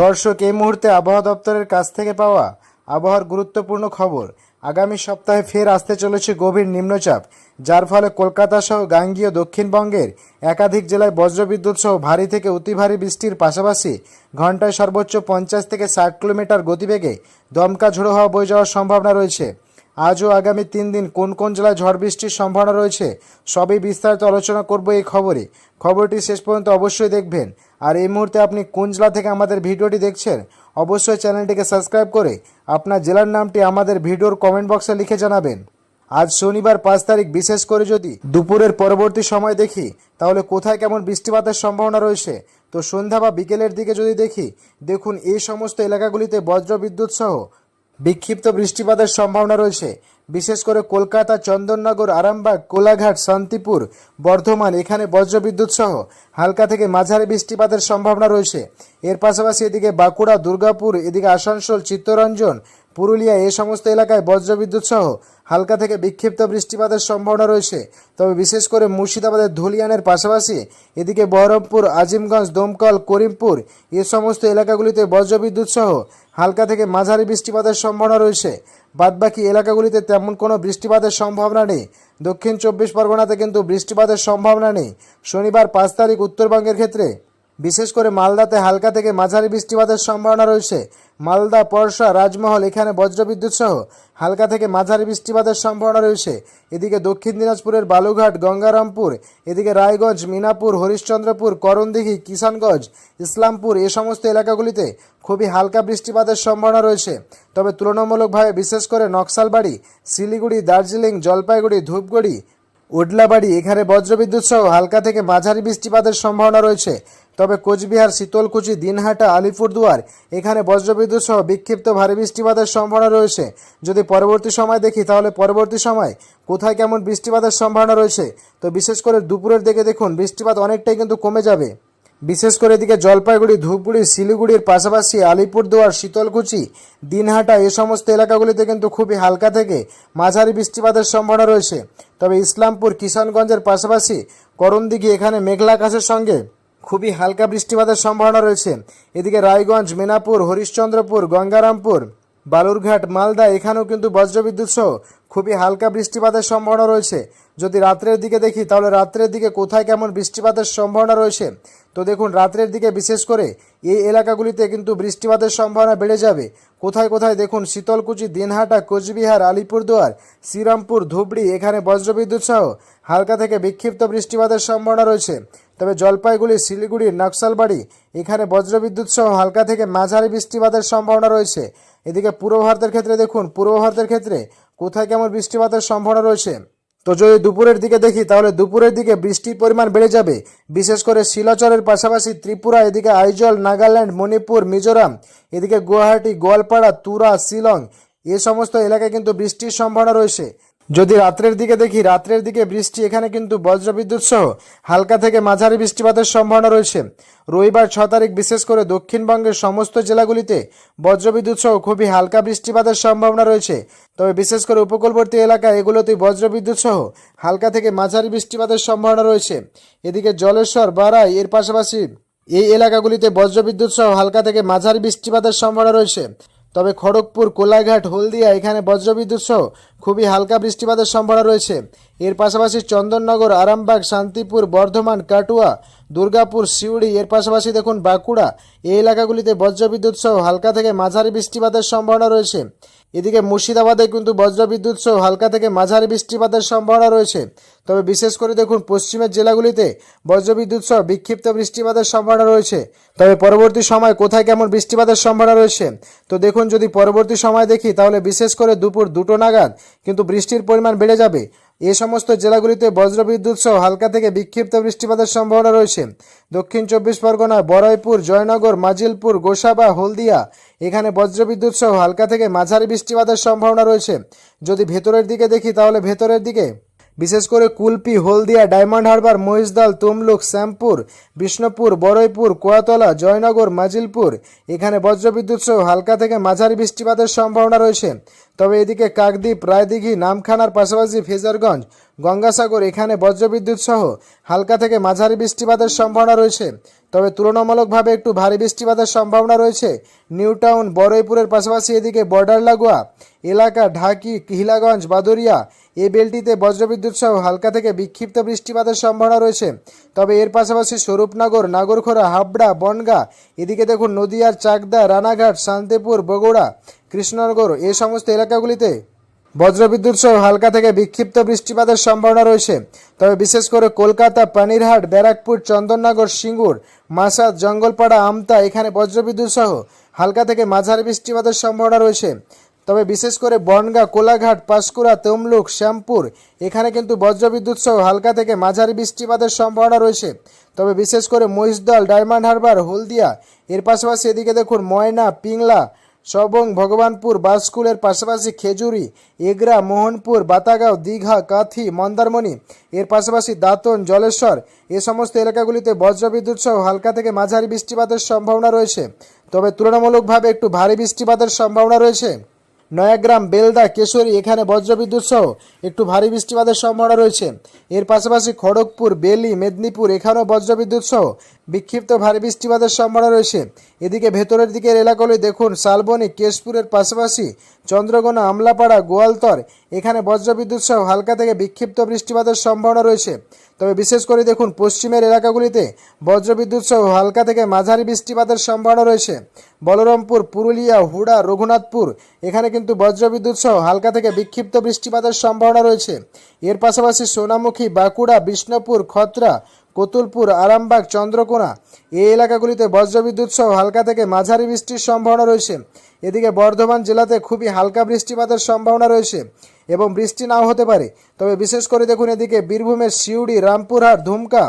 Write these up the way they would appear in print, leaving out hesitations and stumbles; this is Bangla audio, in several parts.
দর্শক, এই মুহূর্তে আবহাওয়া দপ্তরের কাছ থেকে পাওয়া আবহাওয়ার গুরুত্বপূর্ণ খবর। আগামী সপ্তাহে ফের আসতে চলেছে গভীর নিম্নচাপ, যার ফলে কলকাতা সহ গাঙ্গীয় দক্ষিণবঙ্গের একাধিক জেলায় বজ্রবিদ্যুৎ সহ ভারী থেকে অতি ভারী বৃষ্টির পাশাপাশি ঘন্টায় সর্বোচ্চ 50 থেকে 60 কিলোমিটার গতিবেগে দমকা ঝোড়ো হাওয়া বয়ে যাওয়ার সম্ভাবনা রয়েছে। আজ ও আগামী 3 দিন কোন কোন জেলায় ঝড় বৃষ্টির সম্ভাবনা রয়েছে সবই বিস্তারিত আলোচনা করব এই খবরে। খবরটি শেষ পর্যন্ত অবশ্যই দেখবেন। আর এই মুহূর্তে আপনি কোন জেলা থেকে আমাদের ভিডিওটি দেখছেন অবশ্যই চ্যানেলটিকে সাবস্ক্রাইব করে আপনার জেলার নামটি আমাদের ভিডিওর কমেন্ট বক্সে লিখে জানাবেন। আজ শনিবার 5 তারিখ, বিশেষ করে যদি দুপুরের পরবর্তী সময় দেখি তাহলে কোথায় কেমন বৃষ্টিপাতের সম্ভাবনা রয়েছে। তো সন্ধ্যা বা বিকেলের দিকে যদি দেখি, দেখুন এই সমস্ত এলাকাগুলিতে বজ্রবিদ্যুৎ সহ বিক্ষিপ্ত বৃষ্টিপাতের সম্ভাবনা রয়েছে। বিশেষ করে কলকাতা, চন্দননগর, আরামবাগ, কোলাঘাট, শান্তিপুর, বর্ধমান, এখানে বজ্রবিদ্যুৎ সহ হালকা থেকে মাঝারি বৃষ্টিপাতের সম্ভাবনা রয়েছে। এর পাশাপাশি এদিকে বাঁকুড়া, দুর্গাপুর, এদিকে আসানসোল, চিত্তরঞ্জন, পুরুলিয়া, এই সমস্ত এলাকায় বজ্রবিদ্যুৎ সহ হালকা থেকে বিক্ষিপ্ত বৃষ্টিপাতের সম্ভাবনা রয়েছে। তবে বিশেষ করে মুর্শিদাবাদের ধুলিয়ানের পাশাপাশি এদিকে বহরমপুর, আজিমগঞ্জ, দমকল, করিমপুর, এ সমস্ত এলাকাগুলিতে বজ্রবিদ্যুৎ সহ হালকা থেকে মাঝারি বৃষ্টিপাতের সম্ভাবনা রয়েছে। বাদবাকি এলাকাগুলিতে তেমন কোনো বৃষ্টিপাতের সম্ভাবনা নেই। দক্ষিণ 24 পরগনাতে কিন্তু বৃষ্টিপাতের সম্ভাবনা নেই। শনিবার 5 তারিখ উত্তরবঙ্গের ক্ষেত্রে বিশেষ করে মালদাতে হালকা থেকে মাঝারি বৃষ্টিপাতের সম্ভাবনা রয়েছে। মালদা, পরশা, রাজমহল, এখানে বজ্রবিদ্যুৎ সহ হালকা থেকে মাঝারি বৃষ্টিপাতের সম্ভাবনা রয়েছে। এদিকে দক্ষিণ দিনাজপুরের বালুঘাট, গঙ্গারামপুর, এদিকে রায়গঞ্জ, মিনাপুর, হরিশ্চন্দ্রপুর, করণদিঘি, কিষানগঞ্জ, ইসলামপুর, এ সমস্ত এলাকাগুলিতে খুবই হালকা বৃষ্টিপাতের সম্ভাবনা রয়েছে। তবে তুলনামূলকভাবে বিশেষ করে নকশালবাড়ি, শিলিগুড়ি, দার্জিলিং, জলপাইগুড়ি, ধূপগুড়ি, উডলাবাড়ি, এখানে বজ্রবিদ্যুৎ সহ হালকা থেকে মাঝারি বৃষ্টিপাতের সম্ভাবনা রয়েছে। তবে কোচবিহার, শীতলকুচি, দিনহাটা, আলিপুরদুয়ার, এখানে বজ্রবিদ্যুৎ সহ বিক্ষিপ্ত ভারী বৃষ্টিপাতের সম্ভাবনা রয়েছে। যদি পরবর্তী সময় দেখি তাহলে পরবর্তী সময় কোথায় কেমন বৃষ্টিপাতের সম্ভাবনা রয়েছে, তো বিশেষ করে দুপুরের দিকে দেখুন বৃষ্টিপাত অনেকটাই কিন্তু কমে যাবে। বিশেষ করে এদিকে জলপাইগুড়ি, ধূপগুড়ি, শিলিগুড়ির পাশাপাশি আলিপুরদুয়ার, শীতলকুচি, দিনহাটা, এ সমস্ত এলাকাগুলিতে কিন্তু খুবই হালকা থেকে মাঝারি বৃষ্টিপাতের সম্ভাবনা রয়েছে। তবে ইসলামপুর, কিষানগঞ্জের পাশাপাশি করণদিঘি, এখানে মেঘলা আকাশের সঙ্গে খুবই হালকা বৃষ্টিপাতের সম্ভাবনা রয়েছে। এদিকে রায়গঞ্জ, মিনাপুর, হরিশ্চন্দ্রপুর, গঙ্গারামপুর, বালুরঘাট, মালদা, এখানেও কিন্তু বজ্রবিদ্যুৎ সহ খুবই হালকা বৃষ্টিপাতের সম্ভাবনা রয়েছে। যদি রাত্রের দিকে দেখি তাহলে রাত্রের দিকে কোথায় কেমন বৃষ্টিপাতের সম্ভাবনা রয়েছে, তো দেখুন রাত্রের দিকে বিশেষ করে এই এলাকাগুলিতে কিন্তু বৃষ্টিপাতের সম্ভাবনা বেড়ে যাবে। কোথায় কোথায় দেখুন শীতলকুচি, দিনহাটা, কোচবিহার, আলিপুরদুয়ার, শ্রীরামপুর, ধুবড়ি, এখানে বজ্রবিদ্যুৎ সহ হালকা থেকে বিক্ষিপ্ত বৃষ্টিপাতের সম্ভাবনা রয়েছে। তবে জলপাইগুড়ি, শিলিগুড়ি, নকশালবাড়ি, এখানে বজ্রবিদ্যুৎ সহ হালকা থেকে মাঝারি বৃষ্টিপাতের সম্ভাবনা রয়েছে। এদিকে পূর্ব ভারতের ক্ষেত্রে দেখুন পূর্ব ভারতের ক্ষেত্রে কোথায় কেমন বৃষ্টিপাতের সম্ভাবনা রয়েছে। তো যদি দুপুরের দিকে দেখি তাহলে দুপুরের দিকে বৃষ্টির পরিমাণ বেড়ে যাবে। বিশেষ করে শিলচরের পাশাপাশি ত্রিপুরা, এদিকে আইজল, নাগাল্যান্ড, মণিপুর, মিজোরাম, এদিকে গুয়াহাটি, গোয়ালপাড়া, তুরা, শিলং, এ সমস্ত এলাকায় কিন্তু বৃষ্টির সম্ভাবনা রয়েছে। যদি রাত্রের দিকে দেখি রাত্রের দিকে বৃষ্টি, এখানে কিন্তু বজ্রবিদ্যুৎ সহ হালকা থেকে মাঝারি বৃষ্টিপাতের সম্ভাবনা রয়েছে। রবিবার 6 তারিখ বিশেষ করে দক্ষিণবঙ্গের সমস্ত জেলাগুলিতে বজ্রবিদ্যুৎ সহ খুবই হালকা বৃষ্টিপাতের সম্ভাবনা রয়েছে। তবে বিশেষ করে উপকূলবর্তী এলাকা এগুলোতেই বজ্রবিদ্যুৎ সহ হালকা থেকে মাঝারি বৃষ্টিপাতের সম্ভাবনা রয়েছে। এদিকে জলেশ্বর, বারাই, এর পাশাপাশি এই এলাকাগুলিতে বজ্রবিদ্যুৎ সহ হালকা থেকে মাঝারি বৃষ্টিপাতের সম্ভাবনা রয়েছে। তবে খড়গপুর, কোলাঘাট, হলদিয়া, এখানে বজ্রবিদ্যুৎ সহ খুবই হালকা বৃষ্টিপাতের সম্ভাবনা রয়েছে। এর পাশাপাশি চন্দননগর, আরামবাগ, শান্তিপুর, বর্ধমান, কাটুয়া, দুর্গাপুর, সিউড়ি, এর পাশাপাশি দেখুন বাঁকুড়া, এই এলাকাগুলিতে বজ্রবিদ্যুৎ সহ হালকা থেকে মাঝারি বৃষ্টিপাতের সম্ভাবনা রয়েছে। এদিকে মুর্শিদাবাদে কিন্তু বজ্রবিদ্যুৎ সহ হালকা থেকে মাঝারি বৃষ্টিপাতের সম্ভাবনা রয়েছে। তবে বিশেষ করে দেখুন পশ্চিমের জেলাগুলিতে বজ্রবিদ্যুৎ সহ বিক্ষিপ্ত বৃষ্টিপাতের সম্ভাবনা রয়েছে। তবে পরবর্তী সময় কোথায় কেমন বৃষ্টিপাতের সম্ভাবনা রয়েছে, তো দেখুন যদি পরবর্তী সময় দেখি তাহলে বিশেষ করে দুপুর 2টো নাগাদ কিন্তু বৃষ্টির পরিমাণ বেড়ে যাবে। এই সমস্ত জেলাগুলিতে বজ্রবিদ্যুৎ সহ হালকা থেকে বিক্ষিপ্ত বৃষ্টিপাতের সম্ভাবনা রয়েছে। দক্ষিণ 24 পরগনা, বড়াইপুর, জয়নগর, মাজিলপুর, গোসাবা, হলদিয়া, এখানে বজ্রবিদ্যুৎ সহ হালকা থেকে মাঝারি বৃষ্টিপাতের সম্ভাবনা রয়েছে। যদি ভেতরের দিকে দেখি তাহলে ভেতরের দিকে বিশেষ করে কুলপি, হলদিয়া, ডায়মন্ড হারবার, মহিষদল, তমলুক, শ্যামপুর, বিষ্ণুপুর, বড়ইপুর, কোয়াতলা, জয়নগর, মাজিলপুর, এখানে বজ্রবিদ্যুৎ সহ হালকা থেকে মাঝারি বৃষ্টিপাতের সম্ভাবনা রয়েছে। তবে এদিকে কাকদ্বীপ, রায়দিঘি, নামখানার পাশাপাশি ফেজারগঞ্জ, গঙ্গাসাগর এখানে বজ্রবিদ্যুৎ সহ হালকা থেকে মাঝারি বৃষ্টিপাতের সম্ভাবনা রয়েছে, তবে তুলনামূলকভাবে একটু ভারী বৃষ্টিপাতের সম্ভাবনা রয়েছে নিউ টাউন, বড়ইপুরের পাশাপাশি এদিকে বর্ডার লাগোয়া এলাকা ঢাকি, হিলাগঞ্জ, বাদুরিয়া এই বেলটিতে বজ্রবিদ্যুৎ সহ হালকা থেকে বিক্ষিপ্ত বৃষ্টিপাতের সম্ভাবনা রয়েছে। তবে এর পাশাপাশি স্বরূপনগর, নাগরখোলা, হাবড়া, বনগাঁ এদিকে দেখুন নদিয়ার চাকদা, রানাঘাট, শান্তিপুর, বগুড়া, কৃষ্ণনগর এই সমস্ত এলাকাগুলিতে বজ্রবিদ্যুৎ সহ হালকা থেকে বিক্ষিপ্ত বৃষ্টিপাতের সম্ভাবনা রয়েছে। তবে বিশেষ করে কলকাতা, পানিরহাট, ব্যারাকপুর, চন্দননগর, সিঙ্গুর, মাসাদ, জঙ্গলপাড়া, আমতা এখানে বজ্রবিদ্যুৎ সহ হালকা থেকে মাঝারি বৃষ্টিপাতের সম্ভাবনা রয়েছে। তবে বিশেষ করে বনগাঁ, কোলাঘাট, পাঁশকুড়া, তমলুক, শ্যামপুর এখানে কিন্তু বজ্রবিদ্যুৎ সহ হালকা থেকে মাঝারি বৃষ্টিপাতের সম্ভাবনা রয়েছে। তবে বিশেষ করে মহিষদল, ডায়মন্ড হারবার, হলদিয়া এর পাশাপাশি এদিকে দেখুন ময়না, পিংলা, সবং, ভগবানপুর, বাসকুলের পাশাপাশি খেজুরি, এগরা, মোহনপুর, বাতাগাঁও, দীঘা, কাথি, মন্দারমণি এর পাশাপাশি দাঁতন, জলেশ্বর এ সমস্ত এলাকাগুলিতে বজ্রবিদ্যুৎ সহ হালকা থেকে মাঝারি বৃষ্টিপাতের সম্ভাবনা রয়েছে। তবে তুলনামূলকভাবে একটু ভারী বৃষ্টিপাতের সম্ভাবনা রয়েছে নয়াগ্রাম, বেলদা, কেশরী এখানে বজ্রবিদ্যুৎ সহ একটু ভারী বৃষ্টিপাতের সম্ভাবনা রয়েছে। এর পাশাপাশি খড়গপুর, বেলি, মেদিনীপুর এখানেও বজ্রবিদ্যুৎ সহ বিক্ষিপ্ত ভারী বৃষ্টিপাতের সম্ভাবনা রয়েছে। এদিকে ভেতরের দিকের এলাকাগুলি দেখুন শালবনী, কেশপুরের পাশাপাশি চন্দ্রকোনা, আমলাপাড়া, গোয়ালতর এখানে বজ্রবিদ্যুৎ সহ হালকা থেকে বিক্ষিপ্ত বৃষ্টিপাতের সম্ভাবনা রয়েছে। তবে বিশেষ করে দেখুন পশ্চিমের এলাকাগুলিতে বজ্রবিদ্যুৎ সহ হালকা থেকে মাঝারি বৃষ্টিপাতের সম্ভাবনা রয়েছে। বলরামপুর, পুরুলিয়া, হুড়া, রঘুনাথপুর এখানে কিন্তু বজ্রবিদ্যুৎ সহ হালকা থেকে বিক্ষিপ্ত বৃষ্টিপাতের সম্ভাবনা রয়েছে। এর পাশাপাশি সোনামুখী, বাঁকুড়া, বিষ্ণুপুর, খত্রা, কতুলপুর, আরামবাগ, চন্দ্রকোনা এই এলাকাগুলিতে বজ্রবিদ্যুৎ সহ হালকা থেকে মাঝারি বৃষ্টির সম্ভাবনা রয়েছে। এদিকে বর্ধমান জেলাতে খুবই হালকা বৃষ্টিপাতের সম্ভাবনা রয়েছে এবং বৃষ্টি নাও হতে পারে। তবে বিশেষ করে দেখুন এদিকে বীরভূমের সিউড়ি, রামপুরহাট, ধুমকা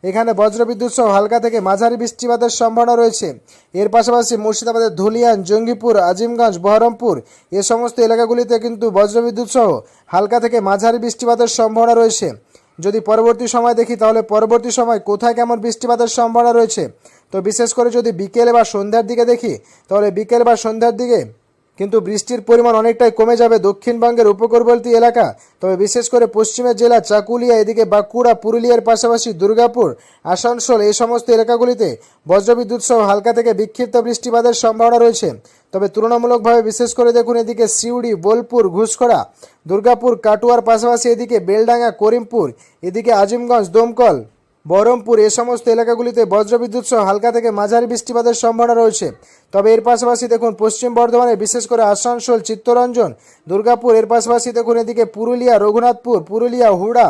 এখানে বজ্রবিদ্যুৎ সহ হালকা থেকে মাঝারি বৃষ্টিপাতের সম্ভাবনা রয়েছে। এর পাশাপাশি মুর্শিদাবাদের ধুলিয়ান, জঙ্গিপুর, আজিমগঞ্জ, বহরমপুর এ সমস্ত এলাকাগুলিতে কিন্তু বজ্রবিদ্যুৎ সহ হালকা থেকে মাঝারি বৃষ্টিপাতের সম্ভাবনা রয়েছে। যদি পরবর্তী সময় দেখি তাহলে পরবর্তী সময় কোথায় কেমন বৃষ্টিপাতের সম্ভাবনা রয়েছে, তো বিশেষ করে যদি বিকেলে বা সন্ধ্যার দিকে দেখি তাহলে বিকেল বা সন্ধ্যার দিকে কিন্তু বৃষ্টির পরিমাণ অনেকটাই কমে যাবে দক্ষিণবঙ্গের উপকূলবর্তী এলাকা। তবে বিশেষ করে পশ্চিমের জেলা চাকুলিয়া, এদিকে বাঁকুড়া, পুরুলিয়ার পাশাপাশি দুর্গাপুর, আসানসোল এই সমস্ত এলাকাগুলিতে বজ্রবিদ্যুৎ সহ হালকা থেকে বিক্ষিপ্ত বৃষ্টিপাতের সম্ভাবনা রয়েছে। তবে তুলনামূলকভাবে বিশেষ করে দেখুন এদিকে সিউড়ি, বোলপুর, ঘুষখরা, দুর্গাপুর, কাটুয়ার পাশাপাশি এদিকে বেলডাঙ্গা, করিমপুর এদিকে আজিমগঞ্জ, দমকল, বহরমপুর এ সমস্ত এলাকাগুলিতে বজ্রবিদ্যুৎ সহ হালকা থেকে মাঝারি বৃষ্টিপাতের সম্ভাবনা রয়েছে। তবে এর পাশাপাশি দেখুন পশ্চিম বর্ধমানে বিশেষ করে আসানসোল, চিত্তরঞ্জন, দুর্গাপুর এর পাশাপাশি দেখুন এদিকে পুরুলিয়া, রঘুনাথপুর, পুরুলিয়া, হুড়া,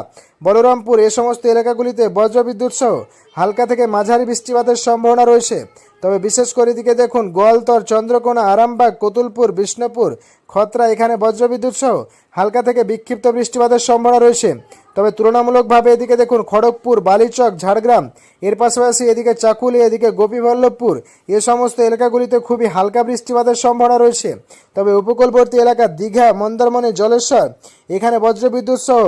বলরামপুর এ সমস্ত এলাকাগুলিতে বজ্রবিদ্যুৎ সহ হালকা থেকে মাঝারি বৃষ্টিপাতের সম্ভাবনা রয়েছে। তবে বিশেষ করে এদিকে দেখুন গোয়ালতর, চন্দ্রকোনা, আরামবাগ, কতুলপুর, বিষ্ণুপুর, খত্রা এখানে বজ্রবিদ্যুৎ সহ হালকা থেকে বিক্ষিপ্ত বৃষ্টিপাতের সম্ভাবনা রয়েছে। তবে তুলনামূলকভাবে এদিকে দেখুন খড়গপুর, বালিচক, ঝাড়গ্রাম এর পাশাপাশি এদিকে চাকুলি, এদিকে গোপীবল্লভপুর এ সমস্ত এলাকাগুলিতে খুবই হালকা বৃষ্টিপাতের সম্ভাবনা রয়েছে। তবে উপকূলবর্তী এলাকা দীঘা, মন্দারমণি, জলেশ্বর এখানে বজ্রবিদ্যুৎ সহ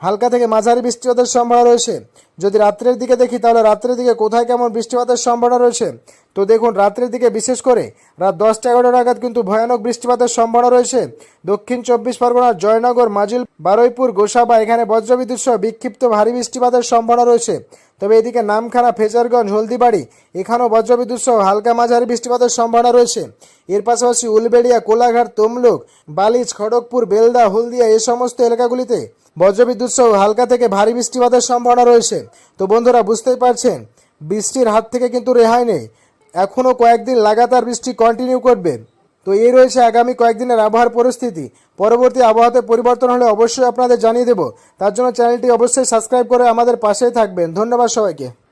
হালকা থেকে মাঝারি বৃষ্টিপাতের সম্ভাবনা রয়েছে। যদি রাত্রের দিকে দেখি তাহলে রাত্রের দিকে কোথায় কেমন বৃষ্টিপাতের সম্ভাবনা রয়েছে, তো দেখুন রাত্রের দিকে বিশেষ করে রাত 10টা-11টা নাগাদ কিন্তু ভয়ানক বৃষ্টিপাতের সম্ভাবনা রয়েছে দক্ষিণ 24 পরগনার জয়নগর, মাজিল, বারুইপুর, গোসাবা এখানে বজ্রবিদ্যুৎ সহ বিক্ষিপ্ত ভারী বৃষ্টিপাতের সম্ভাবনা রয়েছে। তবে এদিকে নামখানা, ফেজারগঞ্জ, হলদিবাড়ি এখানেও বজ্রবিদ্যুৎ সহ হালকা মাঝারি বৃষ্টিপাতের সম্ভাবনা রয়েছে। এর পাশাপাশি উলবেড়িয়া, কোলাঘাট, তমলুক, বালিচ, খড়গপুর, বেলদা, হলদিয়া এই সমস্ত এলাকাগুলিতে বজ্রবিদ্যুৎ সহ হালকা থেকে ভারী বৃষ্টিপাতের সম্ভাবনা রয়েছে। তো বন্ধুরা বুঝতেই পারছেন বৃষ্টির হাত থেকে কিন্তু রেহাই নেই, এখনও কয়েকদিন লাগাতার বৃষ্টি কন্টিনিউ করবে। তো এই রয়েছে আগামী কয়েকদিনের আবহাওয়ার পরিস্থিতি। পরবর্তী আবহাওয়াতে পরিবর্তন হলে অবশ্যই আপনাদের জানিয়ে দেব। তার জন্য চ্যানেলটি অবশ্যই সাবস্ক্রাইব করে আমাদের পাশেই থাকবেন। ধন্যবাদ সবাইকে।